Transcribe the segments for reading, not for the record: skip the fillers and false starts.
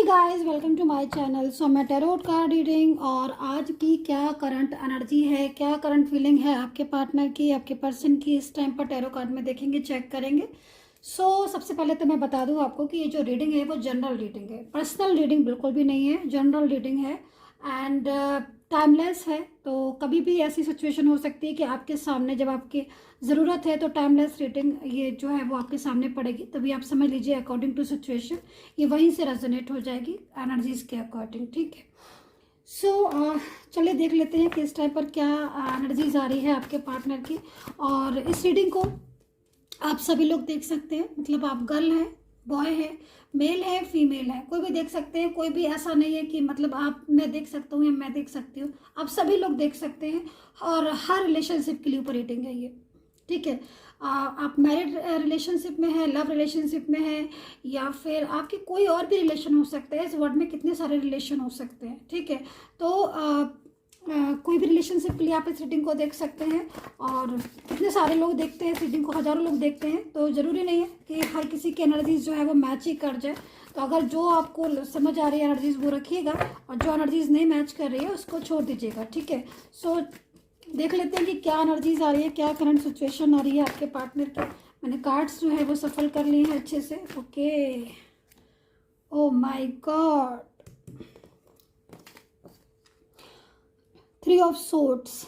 Guys, welcome to my channel. So मैं tarot card reading और आज की क्या करंट एनर्जी है, क्या करंट फीलिंग है आपके पार्टनर की, आपके पर्सन की, इस टाइम पर टैरो कार्ड में देखेंगे, चेक करेंगे। सबसे पहले तो मैं बता दूं आपको कि ये जो रीडिंग है वो जनरल रीडिंग है, पर्सनल रीडिंग बिल्कुल भी नहीं है, जनरल रीडिंग है एंड टाइमलेस है। तो कभी भी ऐसी सिचुएशन हो सकती है कि आपके सामने जब आपकी ज़रूरत है तो टाइमलेस रीडिंग ये जो है वो आपके सामने पड़ेगी, तभी आप समझ लीजिए अकॉर्डिंग टू सिचुएशन ये वहीं से रेजोनेट हो जाएगी एनर्जीज के अकॉर्डिंग। ठीक है, चलिए देख लेते हैं कि इस टाइम पर क्या एनर्जीज आ रही है आपके पार्टनर की। और इस रीडिंग को आप सभी लोग देख सकते हैं, मतलब आप गर्ल हैं, बॉय है, मेल है, फीमेल है, कोई भी देख सकते हैं। कोई भी ऐसा नहीं है कि मतलब आप मैं देख सकता हूँ या मैं देख सकती हूँ, आप सभी लोग देख सकते हैं। और हर रिलेशनशिप के लिए ऊपर रेटिंग है ये। ठीक है, आप मैरिड रिलेशनशिप में है, लव रिलेशनशिप में है, या फिर आपकी कोई और भी रिलेशन हो सकता है। इस वर्ड में कितने सारे रिलेशन हो सकते हैं। ठीक है, तो कोई भी रिलेशनशिप के लिए आप इस रीडिंग को देख सकते हैं। और इतने सारे लोग देखते हैं इस रीडिंग को, हज़ारों लोग देखते हैं, तो ज़रूरी नहीं है कि हर किसी की एनर्जीज जो है वो मैच ही कर जाए। तो अगर जो आपको समझ आ रही है एनर्जीज वो रखिएगा, और जो एनर्जीज नहीं मैच कर रही है उसको छोड़ दीजिएगा। ठीक है, देख लेते हैं कि क्या एनर्जीज आ रही है, क्या करंट सिचुएशन आ रही है आपके पार्टनर की। मैंने कार्ड्स जो है वो सफल कर लिए हैं अच्छे से। Okay, oh my God, 3 of swords,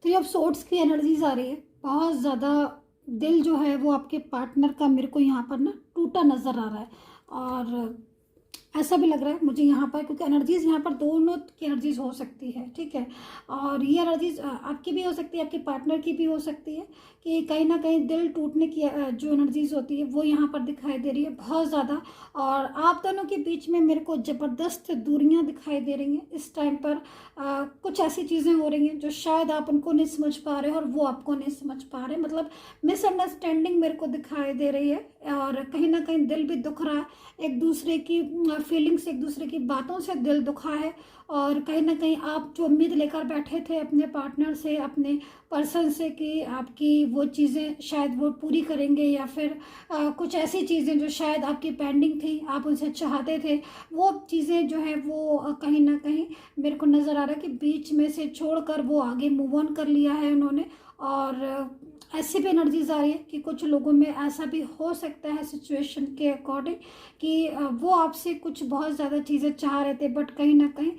3 of swords की एनर्जीज आ रही है। बहुत ज़्यादा दिल जो है वो आपके पार्टनर का मेरे को यहाँ पर ना टूटा नज़र आ रहा है। और ऐसा भी लग रहा है मुझे यहाँ पर, क्योंकि एनर्जीज यहाँ पर दोनों की एनर्जीज हो सकती है। ठीक है, और ये एनर्जीज आपकी भी हो सकती है, आपके पार्टनर की भी हो सकती है कि कहीं ना कहीं दिल टूटने की जो एनर्जीज होती है वो यहाँ पर दिखाई दे रही है बहुत ज़्यादा। और आप दोनों के बीच में मेरे को ज़बरदस्त दूरियाँ दिखाई दे रही हैं इस टाइम पर। कुछ ऐसी चीज़ें हो रही हैं जो शायद आप उनको नहीं समझ पा रहे हो और वो आपको नहीं समझ पा रहे, मतलब मिसअंडरस्टैंडिंग मेरे को दिखाई दे रही है। और कहीं ना कहीं दिल भी दुख रहा है, एक दूसरे की फीलिंग्स, एक दूसरे की बातों से दिल दुखा है। और कहीं ना कहीं आप जो उम्मीद लेकर बैठे थे अपने पार्टनर से, अपने पर्सन से, कि आपकी वो चीज़ें शायद वो पूरी करेंगे, या फिर कुछ ऐसी चीज़ें जो शायद आपकी पेंडिंग थी, आप उनसे चाहते थे, वो चीज़ें जो है वो कहीं ना कहीं मेरे को नज़र आ रहा है कि बीच में से छोड़कर वो आगे मूव ऑन कर लिया है उन्होंने। और ऐसी भी एनर्जीज आ रही है कि कुछ लोगों में ऐसा भी हो सकता है सिचुएशन के अकॉर्डिंग कि वो आपसे कुछ बहुत ज़्यादा चीज़ें चाह रहे थे, बट कहीं ना कहीं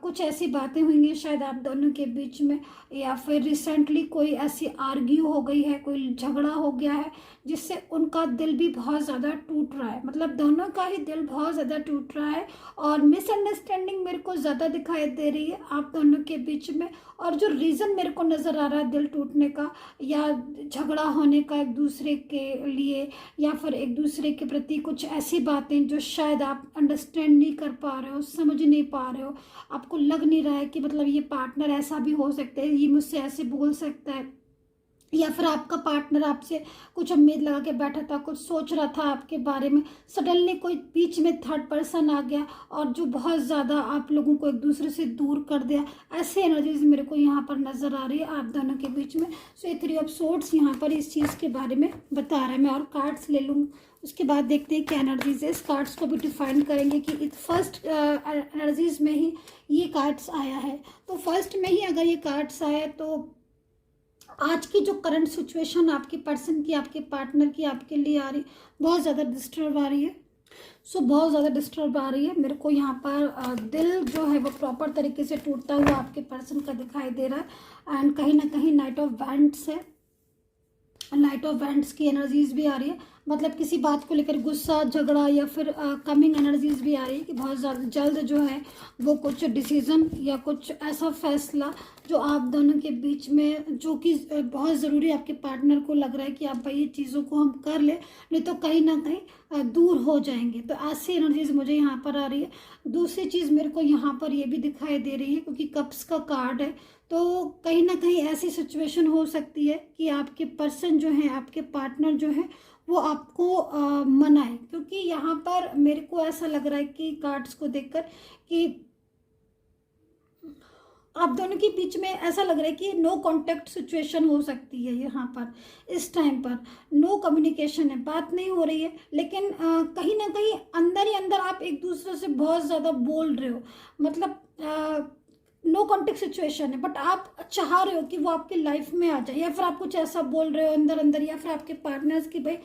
कुछ ऐसी बातें हुई हैं शायद आप दोनों के बीच में, या फिर रिसेंटली कोई ऐसी आर्ग्यू हो गई है, कोई झगड़ा हो गया है जिससे उनका दिल भी बहुत ज़्यादा टूट रहा है, मतलब दोनों का ही दिल बहुत ज़्यादा टूट रहा है। और मिसअंडरस्टैंडिंग मेरे को ज़्यादा दिखाई दे रही है आप दोनों के बीच में। और जो रीज़न मेरे को नज़र आ रहा है दिल टूटने का या झगड़ा होने का एक दूसरे के लिए, या फिर एक दूसरे के प्रति कुछ ऐसी बातें जो शायद आप अंडरस्टैंड नहीं कर पा रहे हो, समझ नहीं पा रहे हो, आपको लग नहीं रहा है कि मतलब ये पार्टनर ऐसा भी हो सकता है, ये मुझसे ऐसे बोल सकता है, या फिर आपका पार्टनर आपसे कुछ उम्मीद लगा के बैठा था, कुछ सोच रहा था आपके बारे में, सडनली कोई बीच में थर्ड पर्सन आ गया और जो बहुत ज़्यादा आप लोगों को एक दूसरे से दूर कर दिया। ऐसे एनर्जीज मेरे को यहाँ पर नज़र आ रही है आप दोनों के बीच में। ये 3 ऑफ सोर्ड्स यहाँ पर इस चीज़ के बारे में बता रहा है। मैं और कार्ड्स ले लूँ, उसके बाद देखते हैं क्या एनर्जीज है। इस कार्ड्स को भी डिफाइन करेंगे कि फर्स्ट एनर्जीज में ही ये कार्ड्स आया है, तो फर्स्ट में ही अगर ये कार्ड्स आया तो आज की जो करंट सिचुएशन आपके पर्सन की, आपके पार्टनर की आपके लिए आ रही, बहुत ज़्यादा डिस्टर्ब आ रही है। बहुत ज़्यादा डिस्टर्ब आ रही है मेरे को यहाँ पर। दिल जो है वो प्रॉपर तरीके से टूटता हुआ आपके पर्सन का दिखाई दे रहा है। एंड कहीं ना कहीं नाइट ऑफ वैंड्स है, नाइट ऑफ वैंड्स की एनर्जीज भी आ रही है, मतलब किसी बात को लेकर गुस्सा, झगड़ा, या फिर कमिंग एनर्जीज भी आ रही है कि बहुत ज़्यादा जल्द जो है वो कुछ डिसीज़न या कुछ ऐसा फैसला जो आप दोनों के बीच में, जो कि बहुत ज़रूरी आपके पार्टनर को लग रहा है कि आप भाई ये चीज़ों को हम कर ले, नहीं तो कहीं ना कहीं दूर हो जाएंगे। तो ऐसी एनर्जीज मुझे यहाँ पर आ रही है। दूसरी चीज़ मेरे को यहाँ पर ये भी दिखाई दे रही है, क्योंकि कप्स का कार्ड है, तो कहीं ना कहीं ऐसी सिचुएशन हो सकती है कि आपके पर्सन जो है, आपके पार्टनर जो है, वो आपको मनाए, क्योंकि यहाँ पर मेरे को ऐसा लग रहा है कि कार्ड्स को देखकर कि आप दोनों के बीच में ऐसा लग रहा है कि नो कांटेक्ट सिचुएशन हो सकती है यहाँ पर। इस टाइम पर नो कम्युनिकेशन है, बात नहीं हो रही है, लेकिन कहीं ना कहीं अंदर ही अंदर आप एक दूसरे से बहुत ज़्यादा बोल रहे हो, मतलब नो कॉन्टेक्ट सिचुएशन है, बट आप चाह रहे हो कि वो आपकी लाइफ में आ जाए, या फिर आप कुछ ऐसा बोल रहे हो अंदर अंदर, या फिर आपके पार्टनर्स की भाई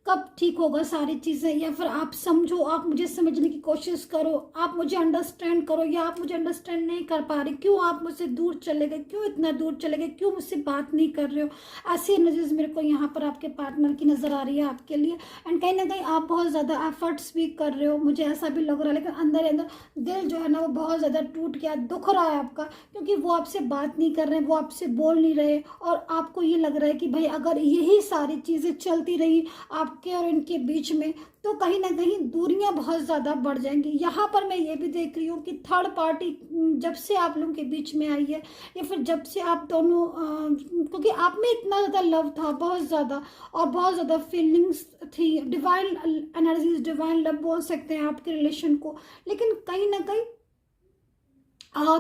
कब ठीक होगा सारी चीज़ें, या फिर आप समझो, आप मुझे समझने की कोशिश करो, आप मुझे अंडरस्टैंड करो, या आप मुझे अंडरस्टैंड नहीं कर पा रहे, क्यों आप मुझसे दूर चले गए, क्यों इतना दूर चले गए, क्यों मुझसे बात नहीं कर रहे हो। ऐसी एनर्जीज मेरे को यहाँ पर आपके पार्टनर की नज़र आ रही है आपके लिए। एंड कहीं ना कहीं आप बहुत ज़्यादा एफर्ट्स भी कर रहे हो, मुझे ऐसा भी लग रहा है, लेकिन अंदर ही अंदर दिल जो है ना वो बहुत ज़्यादा टूट गया, दुख रहा है आपका, क्योंकि वो आपसे बात नहीं कर रहे हैं, वो आपसे बोल नहीं रहे, और आपको ये लग रहा है कि भाई अगर यही सारी चीज़ें चलती रही आपके और इनके बीच में, तो कहीं ना कहीं दूरियां बहुत ज़्यादा बढ़ जाएंगी। यहाँ पर मैं ये भी देख रही हूँ कि थर्ड पार्टी जब से आप लोगों के बीच में आई है, या फिर जब से आप दोनों क्योंकि आप में इतना ज़्यादा लव था, बहुत ज़्यादा, और बहुत ज़्यादा फीलिंग्स थी, डिवाइन एनर्जीज, डिवाइन लव बोल सकते हैं आपके रिलेशन को, लेकिन कहीं ना कहीं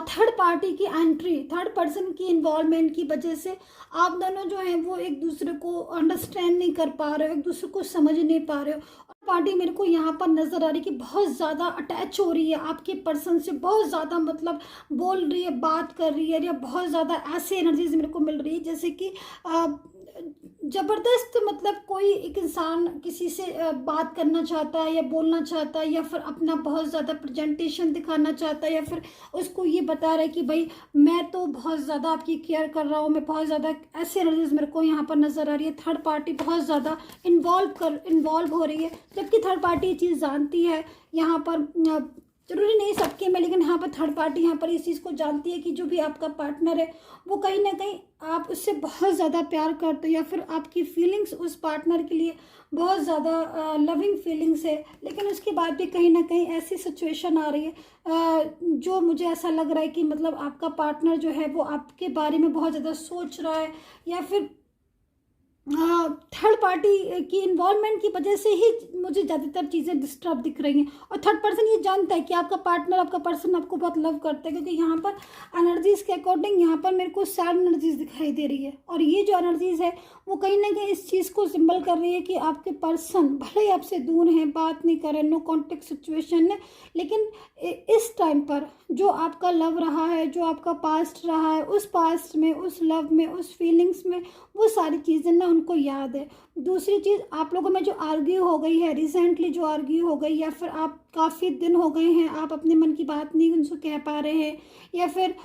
थर्ड पार्टी की एंट्री, थर्ड पर्सन की इन्वॉल्वमेंट की वजह से आप दोनों जो हैं वो एक दूसरे को अंडरस्टैंड नहीं कर पा रहे हो, एक दूसरे को समझ नहीं पा रहे हो। और पार्टी मेरे को यहाँ पर नज़र आ रही है कि बहुत ज़्यादा अटैच हो रही है आपके पर्सन से, बहुत ज़्यादा मतलब बोल रही है, बात कर रही है, या बहुत ज़्यादा ऐसे एनर्जीज मेरे को मिल रही है जैसे कि ज़बरदस्त, मतलब कोई एक इंसान किसी से बात करना चाहता है या बोलना चाहता है, या फिर अपना बहुत ज़्यादा प्रेजेंटेशन दिखाना चाहता है, या फिर उसको ये बता रहा है कि भाई मैं तो बहुत ज़्यादा आपकी केयर कर रहा हूँ, मैं बहुत ज़्यादा, ऐसे एनर्जीज मेरे को यहाँ पर नज़र आ रही है। थर्ड पार्टी बहुत ज़्यादा इन्वॉल्व हो रही है, जबकि थर्ड पार्टी ये चीज़ जानती है यहाँ पर, जरूरी नहीं सबके में, लेकिन यहाँ पर थर्ड पार्टी यहाँ पर इस चीज़ को जानती है कि जो भी आपका पार्टनर है वो कहीं ना कहीं आप उससे बहुत ज़्यादा प्यार करते हो, या फिर आपकी फीलिंग्स उस पार्टनर के लिए बहुत ज़्यादा लविंग फीलिंग्स है, लेकिन उसके बाद भी कहीं ना कहीं ऐसी सिचुएशन आ रही है जो मुझे ऐसा लग रहा है कि मतलब आपका पार्टनर जो है वो आपके बारे में बहुत ज़्यादा सोच रहा है, या फिर थर्ड पार्टी की इन्वॉल्वमेंट की वजह से ही मुझे ज़्यादातर चीज़ें डिस्टर्ब दिख रही हैं। और थर्ड पर्सन ये जानता है कि आपका पार्टनर, आपका पर्सन आपको बहुत लव करता है, क्योंकि यहाँ पर एनर्जीज़ के अकॉर्डिंग यहाँ पर मेरे को सैड एनर्जीज दिखाई दे रही है, और ये जो एनर्जीज़ है वो कहीं ना कहीं इस चीज़ को सिंबल कर रही है कि आपके पर्सन भले ही आपसे दूर हैं, बात नहीं कर रहे, नो कॉन्टेक्ट सिचुएशन है, लेकिन इस टाइम पर जो आपका लव रहा है, जो आपका पास्ट रहा है, उस पास्ट में, उस लव में, उस फीलिंग्स में वो सारी चीज़ें ना उनको याद है। दूसरी चीज़, आप लोगों में जो आर्ग्यू हो गई है रिसेंटली, जो आर्ग्यू हो गई, या फिर आप काफ़ी दिन हो गए हैं आप अपने मन की बात नहीं उनसे कह पा रहे हैं, या फिर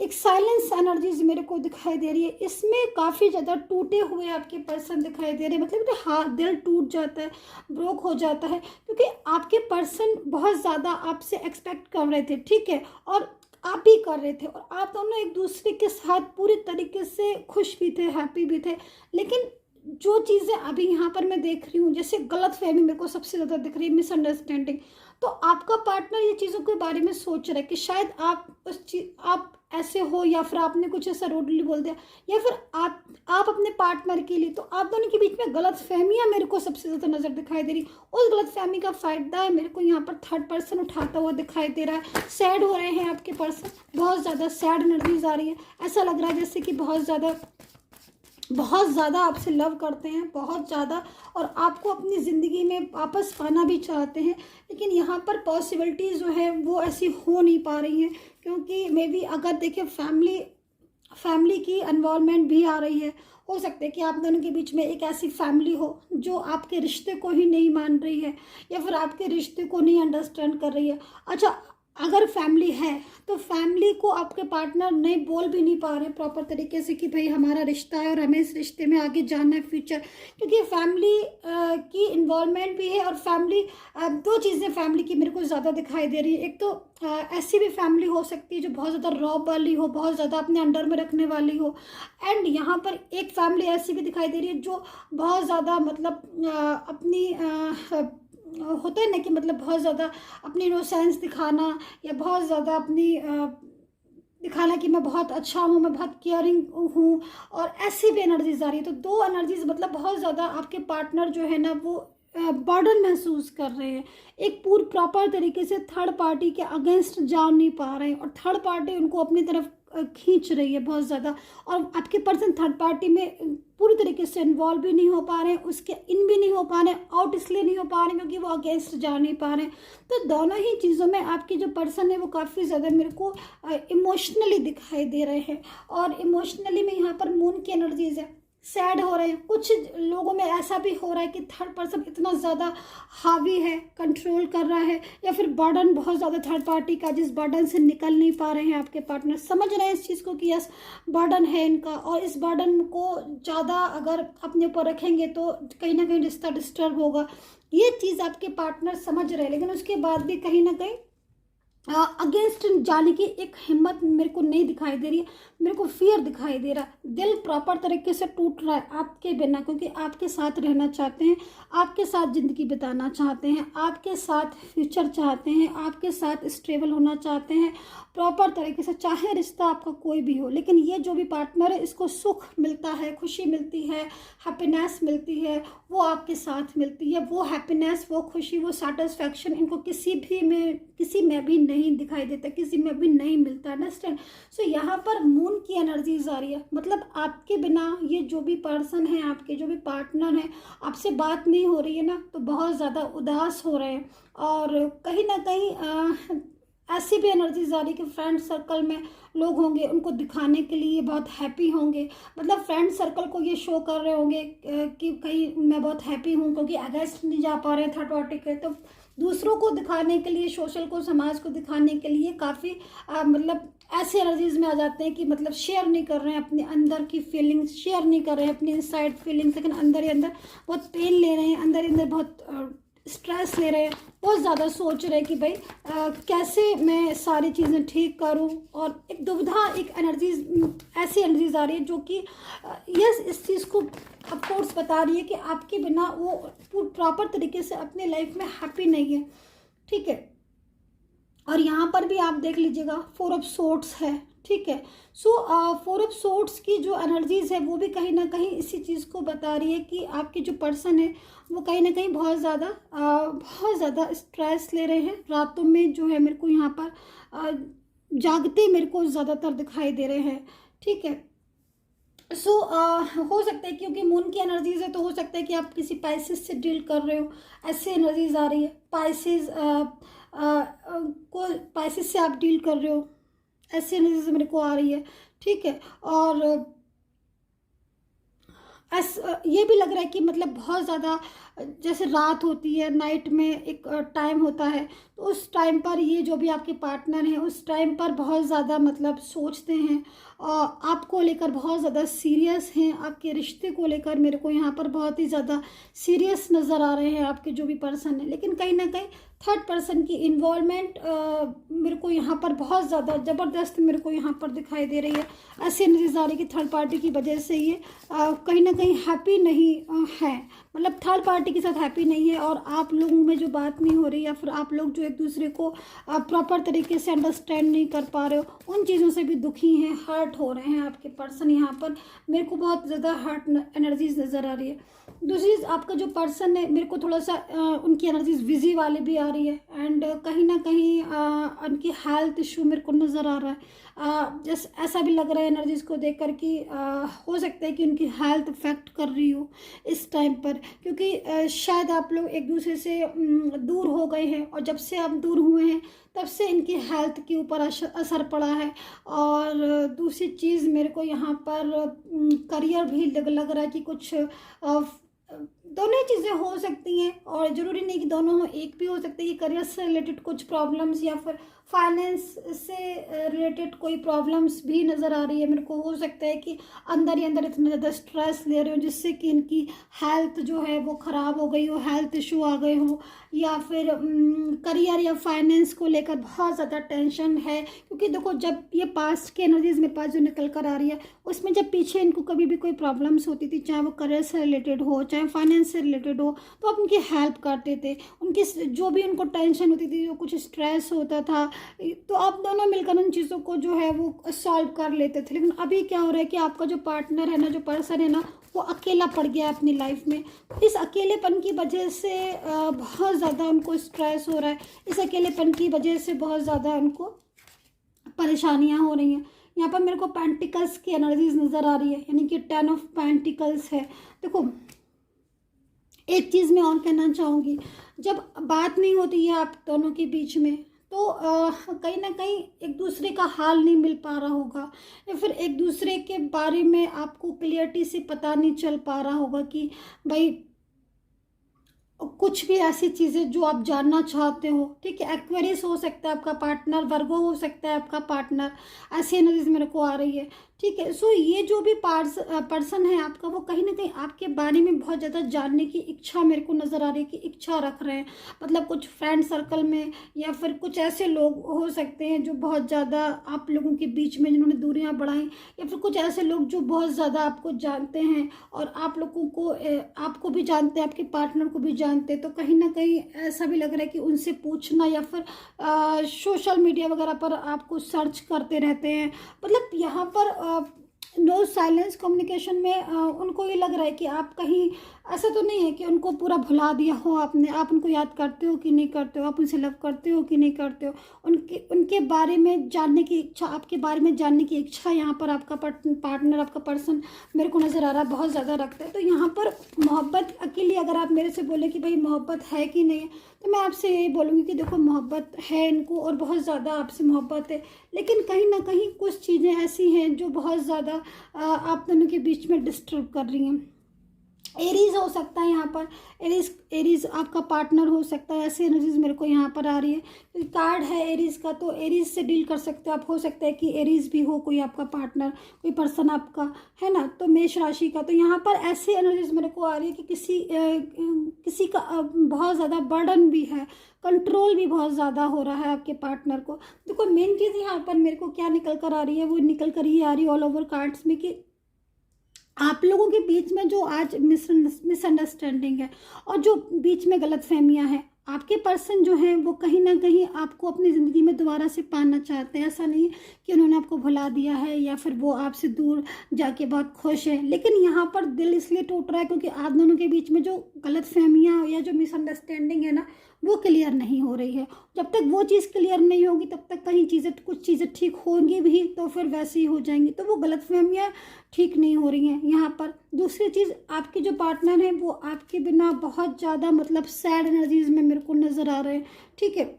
एक साइलेंस एनर्जीज मेरे को दिखाई दे रही है, इसमें काफ़ी ज़्यादा टूटे हुए आपके पर्सन दिखाई दे रहे हैं, मतलब हाथ दिल टूट जाता है, ब्रोक हो जाता है, क्योंकि आपके पर्सन बहुत ज़्यादा आपसे एक्सपेक्ट कर रहे थे, ठीक है, और आप भी कर रहे थे, और आप दोनों एक दूसरे के साथ पूरी तरीके से खुश भी थे, हैप्पी भी थे, लेकिन जो चीज़ें अभी यहाँ पर मैं देख रही हूँ, जैसे गलत फहमी मेरे को सबसे ज़्यादा दिख रही है, मिसअंडरस्टैंडिंग। तो आपका पार्टनर ये चीज़ों के बारे में सोच रहा है कि शायद आप ऐसे हो, या फिर आपने कुछ ऐसा रूडली बोल दिया, या फिर आप अपने पार्टनर के लिए, तो आप दोनों के बीच में गलत फहमियाँ मेरे को सबसे ज़्यादा नज़र दिखाई दे रही। उस गलत फहमी का फ़ायदा है मेरे को यहाँ पर थर्ड पर्सन उठाता हुआ दिखाई दे रहा है। सैड हो रहे हैं आपके पर्सन, बहुत ज़्यादा सैड एनर्जीज आ रही है, ऐसा लग रहा है जैसे कि बहुत ज़्यादा आपसे लव करते हैं, बहुत ज़्यादा, और आपको अपनी ज़िंदगी में वापस पाना भी चाहते हैं, लेकिन यहाँ पर पॉसिबिलिटीज़ जो है वो ऐसी हो नहीं पा रही हैं, क्योंकि मे बी अगर देखिए फैमिली की इन्वॉल्वमेंट भी आ रही है, हो सकता है कि आप दोनों के बीच में एक ऐसी फैमिली हो जो आपके रिश्ते को ही नहीं मान रही है, या फिर आपके रिश्ते को नहीं अंडरस्टैंड कर रही है। अच्छा, अगर फैमिली है तो फैमिली को आपके पार्टनर नहीं बोल भी नहीं पा रहे प्रॉपर तरीके से कि भाई हमारा रिश्ता है और हमें इस रिश्ते में आगे जाना है फ्यूचर, क्योंकि फैमिली की इन्वॉल्वमेंट भी है, और फैमिली दो चीज़ें फैमिली की मेरे को ज़्यादा दिखाई दे रही है। एक तो ऐसी भी फैमिली हो सकती है जो बहुत ज़्यादा रॉब वाली हो, बहुत ज़्यादा अपने अंडर में रखने वाली हो, एंड यहाँ पर एक फैमिली ऐसी भी दिखाई दे रही है जो बहुत ज़्यादा मतलब अपनी होता है ना कि मतलब बहुत ज़्यादा अपनी इनोसेंस दिखाना, या बहुत ज़्यादा अपनी दिखाना कि मैं बहुत अच्छा हूँ, मैं बहुत केयरिंग हूँ, और ऐसी भी एनर्जीज आ रही है। तो दो एनर्जीज मतलब बहुत ज़्यादा आपके पार्टनर जो है ना वो बर्डन महसूस कर रहे हैं, एक पूरी प्रॉपर तरीके से थर्ड पार्टी के अगेंस्ट जा नहीं पा रहे हैं और थर्ड पार्टी उनको अपनी तरफ खींच रही है बहुत ज़्यादा, और आपके पर्सन थर्ड पार्टी में पूरी तरीके से इन्वॉल्व भी नहीं हो पा रहे हैं, उसके इन भी नहीं हो पा रहे हैं, आउट इसलिए नहीं हो पा रहे हैं क्योंकि वो अगेंस्ट जा नहीं पा रहे हैं। तो दोनों ही चीज़ों में आपके जो पर्सन है वो काफ़ी ज़्यादा मेरे को इमोशनली दिखाई दे रहे हैं, और इमोशनली में यहाँ पर मून की एनर्जीज है, सैड हो रहे हैं। कुछ लोगों में ऐसा भी हो रहा है कि थर्ड पर्सन इतना ज़्यादा हावी है, कंट्रोल कर रहा है, या फिर बर्डन बहुत ज़्यादा थर्ड पार्टी का, जिस बर्डन से निकल नहीं पा रहे हैं आपके पार्टनर, समझ रहे हैं इस चीज़ को कि यस बर्डन है इनका, और इस बर्डन को ज़्यादा अगर अपने ऊपर रखेंगे तो कहीं ना कहीं रिश्ता डिस्टर्ब होगा। ये चीज़ आपके पार्टनर समझ रहे हैं, लेकिन उसके बाद भी कहीं ना कहीं अगेंस्ट जाने की एक हिम्मत मेरे को नहीं दिखाई दे रही है, मेरे को फियर दिखाई दे रहा है। दिल प्रॉपर तरीके से टूट रहा है आपके बिना, क्योंकि आपके साथ रहना चाहते हैं, आपके साथ ज़िंदगी बिताना चाहते हैं, आपके साथ फ्यूचर चाहते हैं, आपके साथ स्टेबल होना चाहते हैं प्रॉपर तरीके से, चाहे रिश्ता आपका कोई भी हो। लेकिन ये जो भी पार्टनर है इसको सुख मिलता है, खुशी मिलती है, हैप्पीनेस मिलती है, वो आपके साथ मिलती है। वो हैप्पीनेस, वो खुशी, वो सेटिस्फैक्शन इनको किसी में भी नहीं दिखाई देता, किसी में भी नहीं मिलता। अंडरस्टैंड? सो यहाँ पर मून की एनर्जीज आ रही है, मतलब आपके बिना ये जो भी पर्सन है, आपके जो भी पार्टनर है, आपसे बात नहीं हो रही है ना, तो बहुत ज़्यादा उदास हो रहे हैं। और कहीं ना कहीं ऐसी भी एनर्जीज आ रही है कि फ्रेंड सर्कल में लोग होंगे, उनको दिखाने के लिए बहुत हैप्पी होंगे, मतलब फ्रेंड सर्कल को ये शो कर रहे होंगे कि कहीं मैं बहुत हैप्पी हूँ, क्योंकि अगेंस्ट नहीं जा पा रहे हैं थर्ड पार्टी के, तो दूसरों को दिखाने के लिए, सोशल को, समाज को दिखाने के लिए काफ़ी मतलब ऐसी एनर्जीज में आ जाते हैं कि मतलब शेयर नहीं कर रहे हैं अपने अंदर की फीलिंग्स, शेयर नहीं कर रहे हैं अपनी इनसाइड फीलिंग्स, लेकिन अंदर ही अंदर बहुत पेन ले रहे हैं, अंदर ही अंदर बहुत स्ट्रेस ले रहे हैं, बहुत ज़्यादा सोच रहे हैं कि भाई कैसे मैं सारी चीज़ें ठीक करूं। और एक दुविधा, एक एनर्जीज, ऐसी एनर्जीज आ रही है जो कि यस इस चीज़ को ऑफकोर्स बता रही है कि आपके बिना वो प्रॉपर तरीके से अपने लाइफ में हैप्पी नहीं है। ठीक है, और यहाँ पर भी आप देख लीजिएगा 4 ऑफ सोर्ड्स है। ठीक है, सो 4 ऑफ सोर्ड्स की जो एनर्जीज है वो भी कहीं ना कहीं इसी चीज़ को बता रही है कि आपके जो पर्सन है वो कहीं ना कहीं बहुत ज़्यादा स्ट्रेस ले रहे हैं। रातों में जो है मेरे को यहाँ पर जागते मेरे को ज़्यादातर दिखाई दे रहे हैं। ठीक है, सो हो सकता है क्योंकि मून की एनर्जीज है तो हो सकता है कि आप किसी पाइसेस से डील कर रहे हो, ऐसी एनर्जीज आ रही है। पाइसेस से आप डील कर रहे हो, ऐसी एनर्जीज मेरे को आ रही है। ठीक है, और ये भी लग रहा है कि मतलब बहुत ज़्यादा जैसे रात होती है, नाइट में एक टाइम होता है, तो उस टाइम पर ये जो भी आपके पार्टनर हैं उस टाइम पर बहुत ज़्यादा मतलब सोचते हैं और आपको लेकर बहुत ज़्यादा सीरियस हैं, आपके रिश्ते को लेकर मेरे को यहाँ पर बहुत ही ज़्यादा सीरियस नज़र आ रहे हैं आपके जो भी पर्सन है। लेकिन कहीं ना कहीं थर्ड पर्सन की इन्वॉल्वमेंट मेरे को यहाँ पर बहुत ज़्यादा ज़बरदस्त मेरे को यहाँ पर दिखाई दे रही है। ऐसी एनर्जीज आ रही है कि थर्ड पार्टी की वजह से ये कहीं ना कहीं हैप्पी नहीं है, मतलब थर्ड पार्टी के साथ हैप्पी नहीं है, और आप लोगों में जो बात नहीं हो रही या फिर आप लोग जो एक दूसरे को प्रॉपर तरीके से अंडरस्टैंड नहीं कर पा रहे हो, उन चीज़ों से भी दुखी हैं, हर्ट हो रहे हैं आपके पर्सन। यहाँ पर मेरे को बहुत ज़्यादा हर्ट एनर्जीज नज़र आ रही है। दूसरी चीज़, आपका जो पर्सन है मेरे को थोड़ा सा उनकी एनर्जीज बिजी वाली भी आ रही है, एंड कहीं ना कहीं उनकी हेल्थ इशू मेरे को नज़र आ रहा है। जैसे ऐसा भी लग रहा है एनर्जीज को देखकर कि हो सकता है कि उनकी हेल्थ अफेक्ट कर रही हो इस टाइम पर, क्योंकि शायद आप लोग एक दूसरे से दूर हो गए हैं, और जब से आप दूर हुए हैं तब से इनकी हेल्थ के ऊपर असर पड़ा है। और दूसरी चीज़ मेरे को यहाँ पर करियर भी लग रहा है कि कुछ दोनों चीज़ें हो सकती हैं, और ज़रूरी नहीं कि दोनों हो, एक भी हो सकता है कि करियर से रिलेटेड कुछ प्रॉब्लम्स या फिर फाइनेंस से रिलेटेड कोई प्रॉब्लम्स भी नज़र आ रही है मेरे को। हो सकता है कि अंदर ही अंदर इतना ज़्यादा स्ट्रेस ले रहे हो जिससे कि इनकी हेल्थ जो है वो ख़राब हो गई हो, हेल्थ इशू आ गए हो, या फिर करियर या फाइनेंस को लेकर बहुत ज़्यादा टेंशन है। क्योंकि देखो, जब ये पास्ट की एनर्जीज मेरे पास जो निकल कर आ रही है उसमें जब पीछे इनको कभी भी कोई प्रॉब्लम्स होती थी, चाहे वो करियर से रिलेटेड हो, चाहे फाइनेंस फाइनेंस से रिलेटेड हो तो आप उनकी हेल्प करते थे, उनकी जो भी उनको टेंशन होती थी, जो कुछ स्ट्रेस होता था, तो आप दोनों मिलकर उन चीज़ों को जो है वो सॉल्व कर लेते थे। लेकिन अभी क्या हो रहा है कि आपका जो पार्टनर है ना, जो पर्सन है ना, वो अकेला पड़ गया अपनी लाइफ में। इस अकेलेपन की वजह से बहुत ज़्यादा उनको स्ट्रेस हो रहा है, इस अकेलेपन की वजह से बहुत ज़्यादा उनको परेशानियां हो रही हैं। यहाँ पर मेरे को पेंटिकल्स की एनर्जीज नज़र आ रही है, यानी कि 10 ऑफ पेंटिकल्स है। देखो, एक चीज़ मैं और कहना चाहूँगी, जब बात नहीं होती है आप दोनों के बीच में तो कहीं ना कहीं एक दूसरे का हाल नहीं मिल पा रहा होगा, या फिर एक दूसरे के बारे में आपको क्लियरिटी से पता नहीं चल पा रहा होगा कि भाई कुछ भी ऐसी चीज़ें जो आप जानना चाहते हो। ठीक है, एक्वेरियस हो सकता है आपका पार्टनर, वर्गो हो सकता है आपका पार्टनर, ऐसी एनर्जीज मेरे को आ रही है। ठीक है, सो ये जो भी पर्सन है आपका, वो कहीं ना कहीं आपके बारे में बहुत ज़्यादा जानने की इच्छा मेरे को नज़र आ रही है, कि इच्छा रख रहे हैं। मतलब कुछ फ्रेंड सर्कल में, या फिर कुछ ऐसे लोग हो सकते हैं जो बहुत ज़्यादा आप लोगों के बीच में जिन्होंने दूरियां बढ़ाई, या फिर कुछ ऐसे लोग जो बहुत ज़्यादा आपको जानते हैं और आप लोगों को आपको भी जानते हैं, आपके पार्टनर को भी जानते हैं। तो कहीं ना कहीं ऐसा भी लग रहा है कि उनसे पूछना, या फिर सोशल मीडिया वगैरह पर आपको सर्च करते रहते हैं। मतलब यहाँ पर नो साइलेंस कम्युनिकेशन में उनको ये लग रहा है कि आप कहीं, ऐसा तो नहीं है कि उनको पूरा भुला दिया हो आपने, आप उनको याद करते हो कि नहीं करते हो, आप उनसे लव करते हो कि नहीं करते हो, उनके बारे में जानने की इच्छा, आपके बारे में जानने की इच्छा यहाँ पर आपका पार्टनर, आपका पर्सन मेरे को नज़र आ रहा है बहुत ज़्यादा रखता है। तो यहाँ पर मोहब्बत अकेली, अगर आप मेरे से बोले कि भाई मोहब्बत है कि नहीं है, तो मैं आपसे यही बोलूँगी कि देखो, मोहब्बत है इनको और बहुत ज़्यादा आपसे मोहब्बत है, लेकिन कहीं ना कहीं कुछ चीज़ें ऐसी हैं जो बहुत ज़्यादा आप दोनों के बीच में डिस्टर्ब कर रही हैं। एरीज हो सकता है यहाँ पर, एरीज आपका पार्टनर हो सकता है, ऐसी एनर्जीज मेरे को यहाँ पर आ रही है, क्योंकि कार्ड है एरीज का, तो एरीज से डील कर सकते हो आप। हो सकता है कि एरीज भी हो कोई आपका पार्टनर, कोई पर्सन आपका, है ना। तो मेष राशि का, तो यहाँ पर ऐसी एनर्जीज मेरे को आ रही है कि किसी का बहुत ज़्यादा बर्डन भी है, कंट्रोल भी बहुत ज़्यादा हो रहा है आपके पार्टनर को। देखो, मेन चीज़ यहाँ पर मेरे को क्या निकल कर आ रही है, वो निकल कर ही आ रही है ऑल ओवर कार्ड्स में, कि आप लोगों के बीच में जो आज मिसअंडरस्टैंडिंग है और जो बीच में गलतफहमियां हैं, आपके पर्सन जो हैं वो कहीं ना कहीं आपको अपनी ज़िंदगी में दोबारा से पाना चाहते हैं। ऐसा नहीं है कि उन्होंने आपको भुला दिया है या फिर वो आपसे दूर जाके बहुत खुश है, लेकिन यहाँ पर दिल इसलिए टूट रहा है क्योंकि आप दोनों के बीच में जो गलतफहमियां या जो मिसअंडरस्टैंडिंग है ना, वो क्लियर नहीं हो रही है। जब तक वो चीज़ क्लियर नहीं होगी तब तक कहीं चीज़ें, कुछ चीज़ें ठीक होंगी भी तो फिर वैसे ही हो जाएंगी। तो वो गलतफहमियां ठीक नहीं हो रही हैं यहाँ पर। दूसरी चीज़, आपके जो पार्टनर हैं वो आपके बिना बहुत ज़्यादा, मतलब सैड एनर्जीज में मेरे को नज़र आ रहे हैं। ठीक है,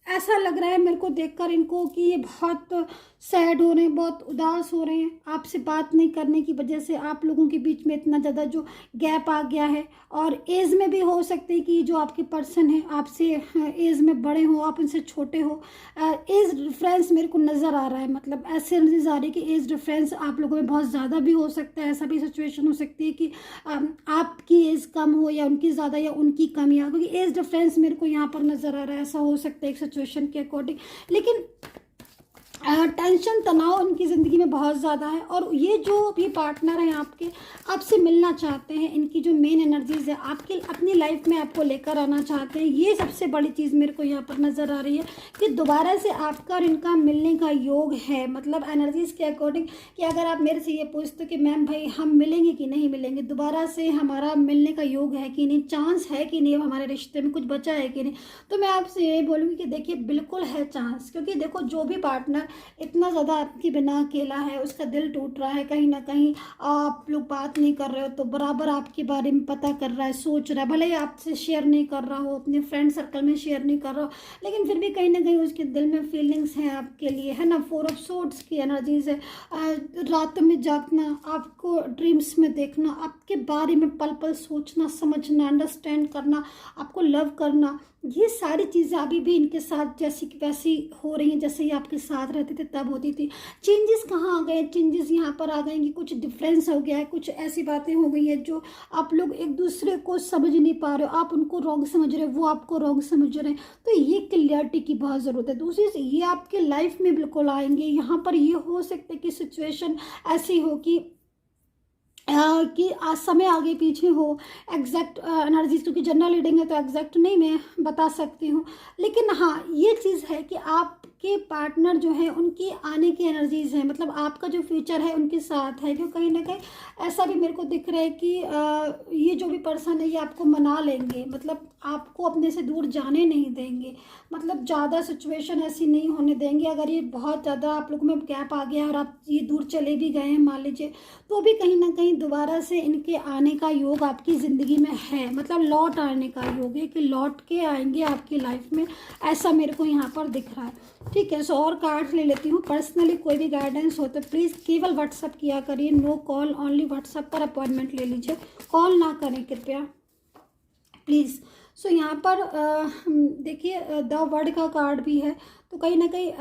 ऐसा लग रहा है मेरे को देखकर इनको कि ये बहुत सैड हो रहे हैं, बहुत उदास हो रहे हैं। आपसे बात नहीं करने की वजह से आप लोगों के बीच में इतना ज़्यादा जो गैप आ गया है, और एज में भी हो सकते हैं कि जो आपके पर्सन है आपसे एज में बड़े हो, आप उनसे छोटे हो। एज डिफरेंस मेरे को नज़र आ रहा है, मतलब ऐसे एनर्जीज आ रही है कि एज डिफरेंस आप लोगों में बहुत ज़्यादा भी हो सकता है। ऐसा भी सिचुएशन हो सकती है कि आपकी एज कम हो या उनकी ज़्यादा, या उनकी कम, या क्योंकि एज डिफरेंस मेरे को यहाँ पर नज़र आ रहा है। ऐसा हो सकता है एक सिचुएशन के अकॉर्डिंग, लेकिन टेंशन, तनाव उनकी ज़िंदगी में बहुत ज़्यादा है। और ये जो भी पार्टनर हैं आपके, आपसे मिलना चाहते हैं, इनकी जो मेन एनर्जीज है आपकी अपनी लाइफ में आपको लेकर आना चाहते हैं। ये सबसे बड़ी चीज़ मेरे को यहाँ पर नज़र आ रही है कि दोबारा से आपका और इनका मिलने का योग है। मतलब एनर्जीज के अकॉर्डिंग, कि अगर आप मेरे से ये पूछते हो कि मैम भाई हम मिलेंगे कि नहीं मिलेंगे, दोबारा से हमारा मिलने का योग है कि नहीं, चांस है कि नहीं, हमारे रिश्ते में कुछ बचा है कि नहीं, तो मैं आपसे यही बोलूँगी कि देखिए, बिल्कुल है चांस। क्योंकि देखो, जो भी पार्टनर इतना ज़्यादा आपके बिना अकेला है, उसका दिल टूट रहा है, कहीं ना कहीं आप लोग बात नहीं कर रहे हो तो बराबर आपके बारे में पता कर रहा है, सोच रहा है, भले ही आपसे शेयर नहीं कर रहा हो, अपने फ्रेंड सर्कल में शेयर नहीं कर रहा हो, लेकिन फिर भी कहीं ना कहीं उसके दिल में फीलिंग्स हैं आपके लिए, है ना। 4 ऑफ सोर्ड्स की एनर्जीज है। रात में जागना, आपको ड्रीम्स में देखना, आपके बारे में पल पल सोचना, समझना, अंडरस्टैंड करना, आपको लव करना, ये सारी चीज़ें अभी भी इनके साथ जैसी की वैसी हो रही हैं जैसे ये आपके साथ रहते थे तब होती थी। चेंजेस कहाँ आ गए, चेंजेस यहाँ पर आ गए कि कुछ डिफरेंस हो गया है, कुछ ऐसी बातें हो गई हैं जो आप लोग एक दूसरे को समझ नहीं पा रहे हो, आप उनको रॉन्ग समझ रहे हो, वो आपको रॉन्ग समझ रहे हैं। तो ये क्लियरिटी की बहुत ज़रूरत है। दूसरी से ये आपके लाइफ में बिल्कुल आएंगे। यहाँ पर ये हो सकता है कि सिचुएशन ऐसी हो कि कि आज समय आगे पीछे हो, एग्जैक्ट एनर्जीज, क्योंकि जनरल रीडिंग है तो एग्जैक्ट नहीं मैं बता सकती हूँ। लेकिन हाँ, ये चीज़ है कि आपके पार्टनर जो है उनकी आने की एनर्जीज है, मतलब आपका जो फ्यूचर है उनके साथ है। क्यों कहीं ना कहीं ऐसा भी मेरे को दिख रहा है कि ये जो भी पर्सन है ये आपको मना लेंगे, मतलब आपको अपने से दूर जाने नहीं देंगे, मतलब ज़्यादा सिचुएशन ऐसी नहीं होने देंगे। अगर ये बहुत ज़्यादा आप लोगों में गैप आ गया और आप ये दूर चले भी गए हैं मान लीजिए, तो भी कहीं ना कहीं दोबारा से इनके आने का योग आपकी ज़िंदगी में है, मतलब लौट आने का योग है कि लौट के आएंगे आपकी लाइफ में, ऐसा मेरे को यहाँ पर दिख रहा है। ठीक है, सो और कार्ड्स ले लेती हूँ। पर्सनली कोई भी गाइडेंस हो तो प्लीज़ केवल व्हाट्सअप किया करिए, नो कॉल, ओनली व्हाट्सअप पर अपॉइंटमेंट ले लीजिए, कॉल ना करें कृपया प्लीज़। सो यहाँ पर देखिए द वर्ड का कार्ड भी है, तो कहीं ना कहीं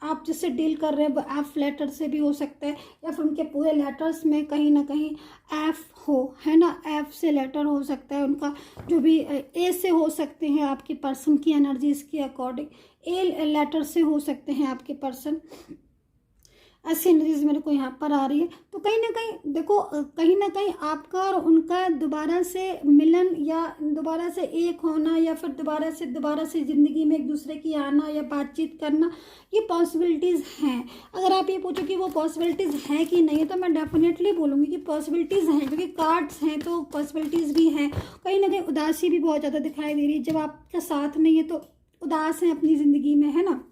आप जिससे डील कर रहे हैं वो एफ लेटर से भी हो सकता है, या फिर उनके पूरे लेटर्स में कहीं ना कहीं एफ हो, है ना, एफ से लेटर हो सकता है उनका, जो भी ए से हो सकते हैं आपके पर्सन की एनर्जीज के अकॉर्डिंग, ए लेटर से हो सकते हैं आपके पर्सन, ऐसी एनर्जीज मेरे को यहाँ पर आ रही है। तो कहीं ना कहीं देखो, कहीं ना कहीं आपका और उनका दोबारा से मिलन या दोबारा से एक होना, या फिर दोबारा से ज़िंदगी में एक दूसरे की आना या बातचीत करना, ये पॉसिबिलिटीज़ हैं। अगर आप ये पूछो कि वो पॉसिबिलिटीज़ हैं कि नहीं, तो मैं डेफिनेटली बोलूँगी कि पॉसिबिलिटीज़ हैं, क्योंकि कार्ड्स हैं तो पॉसिबिलिटीज़ भी हैं। कहीं ना कहीं उदासी भी बहुत ज़्यादा दिखाई दे रही है, जब आपका साथ नहीं है तो उदास हैं अपनी ज़िंदगी में, है ना,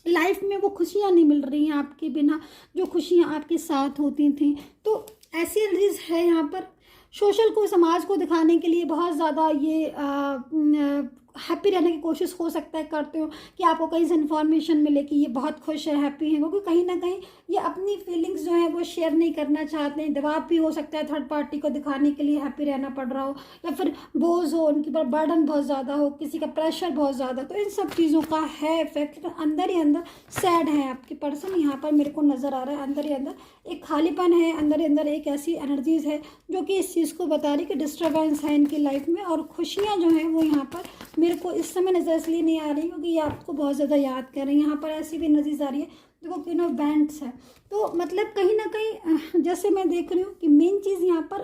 लाइफ में वो खुशियाँ नहीं मिल रही हैं आपके बिना, जो खुशियाँ आपके साथ होती थी। तो ऐसी एनर्जीज है यहाँ पर। सोशल को, समाज को दिखाने के लिए बहुत ज़्यादा ये हैप्पी रहने की कोशिश हो सकता है करते हो, कि आपको कहीं से इन्फॉर्मेशन मिले कि ये बहुत खुश है, हैप्पी है, क्योंकि कहीं ना कहीं ये अपनी फीलिंग्स जो है वो शेयर नहीं करना चाहते हैं। दबाव भी हो सकता है थर्ड पार्टी को दिखाने के लिए हैप्पी रहना पड़ रहा हो, या फिर बोझ हो, उनके ऊपर बर्डन बहुत ज़्यादा हो, किसी का प्रेशर बहुत ज़्यादा, तो इन सब चीज़ों का है इफेक्ट। तो अंदर ही अंदर सैड है आपके पर्सन, यहाँ पर मेरे को नज़र आ रहा है। अंदर ही अंदर एक खालीपन है, अंदर ही अंदर एक ऐसी एनर्जीज है जो कि इस चीज़ को बता रही कि डिस्टर्बेंस है इनकी लाइफ में, और खुशियाँ जो हैं वो यहाँ पर मेरे को इस समय नज़र इसलिए नहीं आ रही क्योंकि ये आपको बहुत ज़्यादा याद कर रहे हैं। यहाँ पर ऐसी भी नज़र आ रही है, देखो क्यों ना बैंड्स है, तो मतलब कहीं ना कहीं जैसे मैं देख रही हूँ कि मेन चीज़ यहाँ पर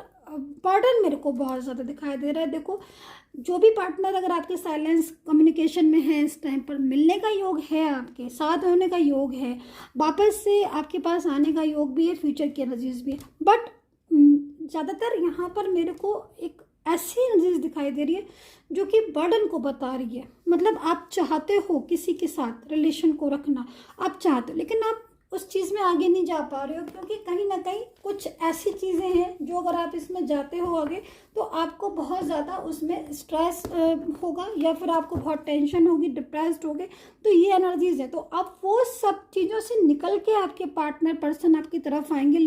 बर्डन मेरे को बहुत ज़्यादा दिखाई दे रहा है। देखो, जो भी पार्टनर अगर आपके साइलेंस कम्युनिकेशन में है, इस टाइम पर मिलने का योग है, आपके साथ होने का योग है, वापस से आपके पास आने का योग भी है, फ्यूचर की एनर्जीज भी है, बट ज़्यादातर यहाँ पर मेरे को एक ऐसी एनर्जीज दिखाई दे रही है जो कि बर्डन को बता रही है। मतलब आप चाहते हो किसी के साथ रिलेशन को रखना, आप चाहते हो, लेकिन आप उस चीज़ में आगे नहीं जा पा रहे हो, क्योंकि कहीं ना कहीं कुछ ऐसी चीज़ें हैं जो अगर आप इसमें जाते हो आगे तो आपको बहुत ज़्यादा उसमें स्ट्रेस होगा, या फिर आपको बहुत टेंशन होगी, डिप्रेस्ड होगे। तो ये एनर्जीज है, तो अब वो सब चीज़ों से निकल के आपके पार्टनर पर्सन आपकी तरफ आएंगे।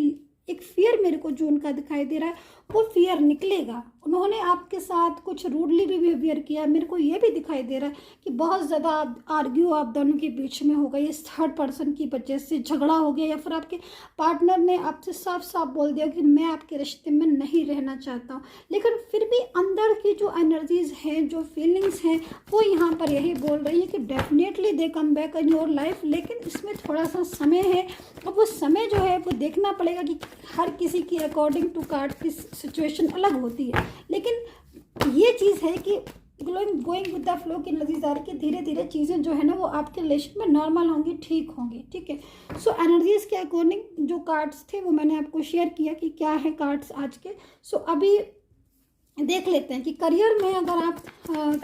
एक फियर मेरे को जो उनका दिखाई दे रहा है वो फियर निकलेगा। उन्होंने आपके साथ कुछ रूडली भी बिहेवियर किया, मेरे को ये भी दिखाई दे रहा है कि बहुत ज़्यादा आर्ग्यू आप दोनों के बीच में हो गई, इस थर्ड पर्सन की वजह से झगड़ा हो गया, या फिर आपके पार्टनर ने आपसे साफ साफ बोल दिया कि मैं आपके रिश्ते में नहीं रहना चाहता हूँ। लेकिन फिर भी अंदर की जो एनर्जीज हैं, जो फीलिंग्स हैं, वो यहाँ पर यही बोल रही है कि definitely they come back in your life, लेकिन इसमें थोड़ा सा समय है, और वो समय जो है वो देखना पड़ेगा कि हर किसी की अकॉर्डिंग टू कार्ड की सिचुएशन अलग होती है। लेकिन ये चीज़ है कि गोइंग विद द फ्लो की नज़र आ रही कि धीरे धीरे चीज़ें जो है ना वो आपके रिलेशन में नॉर्मल होंगी, ठीक होंगी। ठीक है, सो एनर्जीज़ के अकॉर्डिंग जो कार्ड्स थे वो मैंने आपको शेयर किया कि क्या है कार्ड्स आज के। सो अभी देख लेते हैं कि करियर में अगर आप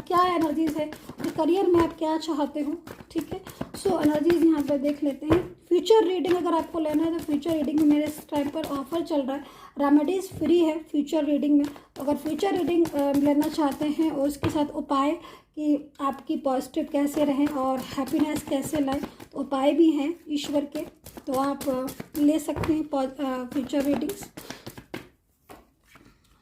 क्या एनर्जीज है, तो करियर में आप क्या चाहते हो। ठीक है, सो एनर्जीज यहाँ पर देख लेते हैं। फ्यूचर रीडिंग अगर आपको लेना है तो फ्यूचर रीडिंग में मेरे इस टाइम पर ऑफर चल रहा है, रेमेडीज़ फ्री है फ्यूचर रीडिंग में। तो अगर फ्यूचर रीडिंग लेना चाहते हैं और उसके साथ उपाय कि आपकी पॉजिटिव कैसे रहें और हैप्पीनेस कैसे लाएं, तो उपाय भी हैं ईश्वर के, तो आप ले सकते हैं फ्यूचर रीडिंग्स।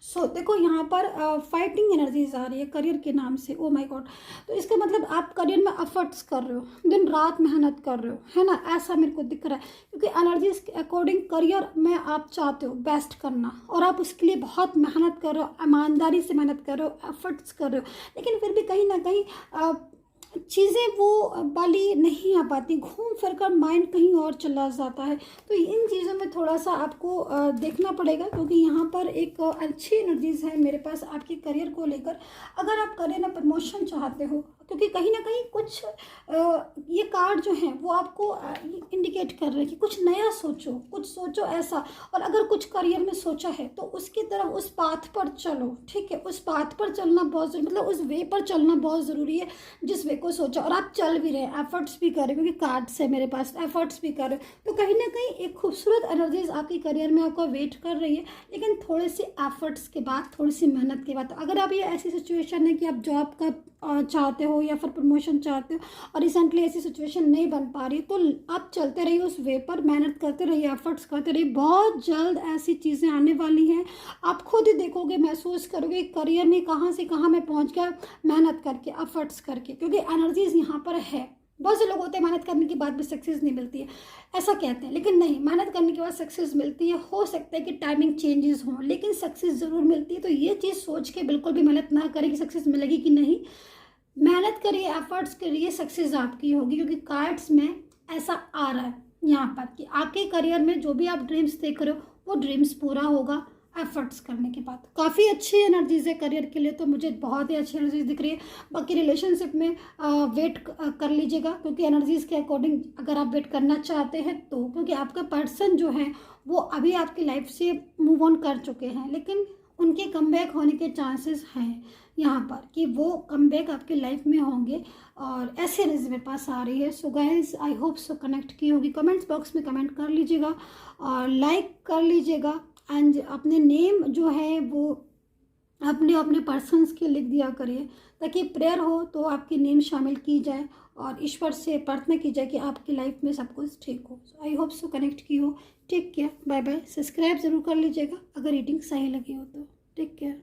सो देखो यहाँ पर फाइटिंग एनर्जीज आ रही है करियर के नाम से। ओ माय गॉड, तो इसका मतलब आप करियर में एफर्ट्स कर रहे हो, दिन रात मेहनत कर रहे हो, है ना, ऐसा मेरे को दिख रहा है। क्योंकि एनर्जीज के अकॉर्डिंग करियर में आप चाहते हो बेस्ट करना, और आप उसके लिए बहुत मेहनत कर रहे हो, ईमानदारी से मेहनत कर रहे हो, एफर्ट्स कर रहे हो, लेकिन फिर भी कहीं ना कहीं चीज़ें वो वाली नहीं आ पाती, घूम फिर कर माइंड कहीं और चला जाता है। तो इन चीज़ों में थोड़ा सा आपको देखना पड़ेगा, क्योंकि यहाँ पर एक अच्छी एनर्जीज है मेरे पास आपके करियर को लेकर। अगर आप करियर में प्रमोशन चाहते हो, क्योंकि कहीं ना कहीं कुछ ये कार्ड जो हैं वो आपको इंडिकेट कर रहे हैं कि कुछ नया सोचो, कुछ सोचो ऐसा। और अगर कुछ करियर में सोचा है तो उसकी तरफ, उस पाथ पर चलो, ठीक है। उस पाथ पर चलना बहुत जरूरी, मतलब उस वे पर चलना बहुत ज़रूरी है जिस वे को सोचा। और आप चल भी रहे हैं, एफर्ट्स भी कर रहे हो, क्योंकि कार्ड्स है मेरे पास, एफर्ट्स भी कर रहे हो। तो कहीं ना कहीं एक खूबसूरत एनर्जीज आपकी करियर में आपका वेट कर रही है, लेकिन थोड़े से एफर्ट्स के बाद, थोड़ी सी मेहनत के बाद। अगर आप ये ऐसी सिचुएशन है कि आप जॉब का चाहते हो या फिर प्रमोशन चाहते हो और रिसेंटली ऐसी सिचुएशन नहीं बन पा रही, तो आप चलते रहिए उस वे पर, मेहनत करते रहिए, एफर्ट्स करते रहिए। बहुत जल्द ऐसी चीज़ें आने वाली हैं, आप खुद ही देखोगे, महसूस करोगे करियर में कहाँ से कहाँ मैं पहुँच गया, मेहनत करके, एफर्ट्स करके। क्योंकि एनर्जीज यहाँ पर है। बहुत से लोग होते हैं मेहनत करने के बाद भी सक्सेस नहीं मिलती है, ऐसा कहते हैं, लेकिन नहीं, मेहनत करने के बाद सक्सेस मिलती है। हो सकता है कि टाइमिंग चेंजेस हों, लेकिन सक्सेस ज़रूर मिलती है। तो ये चीज़ सोच के बिल्कुल भी मेहनत ना करें कि सक्सेस मिलेगी कि नहीं। मेहनत करिए, एफर्ट्स करिए, सक्सेस आपकी होगी। क्योंकि कार्ड्स में ऐसा आ रहा है यहाँ पर कि आपके करियर में जो भी आप ड्रीम्स देख रहे हो वो ड्रीम्स पूरा होगा एफर्ट्स करने के बाद। काफ़ी अच्छी एनर्जीज है करियर के लिए, तो मुझे बहुत ही अच्छी एनर्जीज दिख रही है। बाकी रिलेशनशिप में वेट कर लीजिएगा, क्योंकि एनर्जीज के अकॉर्डिंग अगर आप वेट करना चाहते हैं तो, क्योंकि आपका पर्सन जो है वो अभी आपकी लाइफ से मूव ऑन कर चुके हैं, लेकिन उनके कमबैक होने के चांसेस हैं यहाँ पर, कि वो कमबैक आपकी लाइफ में होंगे। और ऐसे एनर्जी मेरे पास आ रही है। So guys, I hope so connect की होगी। कमेंट्स बॉक्स में कमेंट कर लीजिएगा और लाइक कर लीजिएगा। एंड अपने नेम जो है वो अपने अपने पर्सन्स के लिख दिया करिए, ताकि प्रेयर हो तो आपकी नेम शामिल की जाए और ईश्वर से प्रार्थना की जाए कि आपकी लाइफ में सब कुछ ठीक हो। आई होप सो कनेक्ट की हो। Take care, bye bye. Subscribe ज़रूर कर लीजिएगा अगर रीडिंग सही लगी हो तो। Take care.